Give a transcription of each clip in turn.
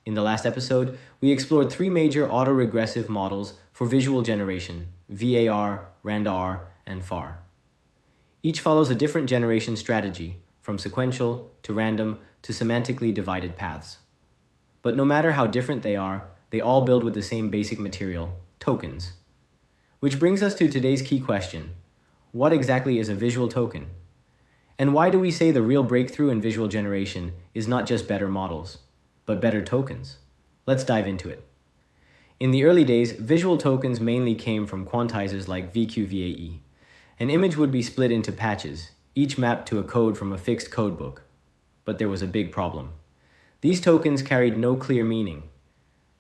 In the last episode, we explored three major autoregressive models for visual generation: VAR, RANDAR, and FAR. Each follows a different generation strategy, from sequential to random to semantically divided paths. But no matter how different they are, they all build with the same basic material: tokens. Which brings us to today's key question: what exactly is a visual token? And why do we say the real breakthrough in visual generation is not just better models, but better tokens? Let's dive into it. In the early days, visual tokens mainly came from quantizers like VQVAE. An image would be split into patches, each mapped to a code from a fixed codebook. But there was a big problem. These tokens carried no clear meaning.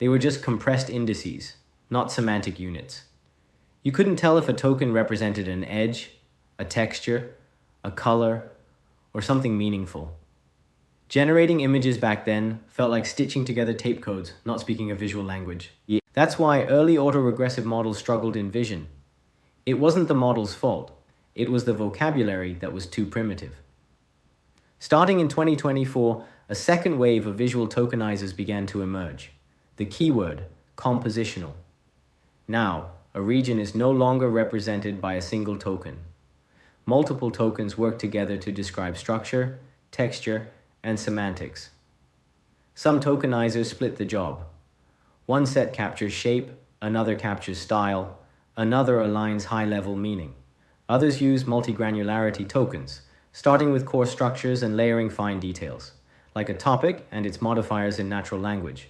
They were just compressed indices, not semantic units. You couldn't tell if a token represented an edge, a texture, a color, or something meaningful. Generating images back then felt like stitching together tape codes, not speaking a visual language. That's why early autoregressive models struggled in vision. It wasn't the model's fault. It was the vocabulary that was too primitive. Starting in 2024, a second wave of visual tokenizers began to emerge. The keyword, compositional. Now, a region is no longer represented by a single token. Multiple tokens work together to describe structure, texture, and semantics. Some tokenizers split the job. One set captures shape, another captures style, another aligns high-level meaning. Others use multi-granularity tokens, starting with core structures and layering fine details, like a topic and its modifiers in natural language.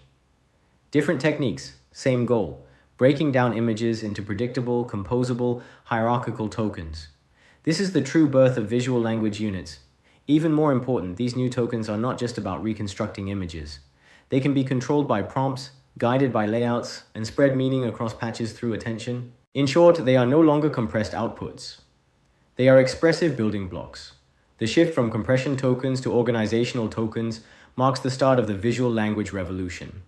Different techniques, same goal: breaking down images into predictable, composable, hierarchical tokens. This is the true birth of visual language units. Even more important, these new tokens are not just about reconstructing images. They can be controlled by prompts, guided by layouts, and spread meaning across patches through attention. In short, they are no longer compressed outputs. They are expressive building blocks. The shift from compression tokens to organizational tokens marks the start of the visual language revolution.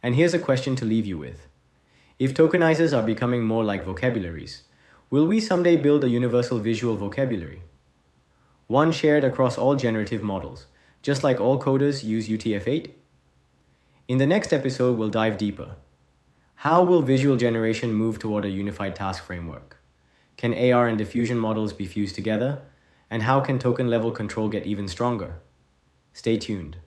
And here's a question to leave you with. If tokenizers are becoming more like vocabularies, will we someday build a universal visual vocabulary? One shared across all generative models, just like all coders use UTF-8? In the next episode, we'll dive deeper. How will visual generation move toward a unified task framework? Can AR and diffusion models be fused together? And how can token-level control get even stronger? Stay tuned.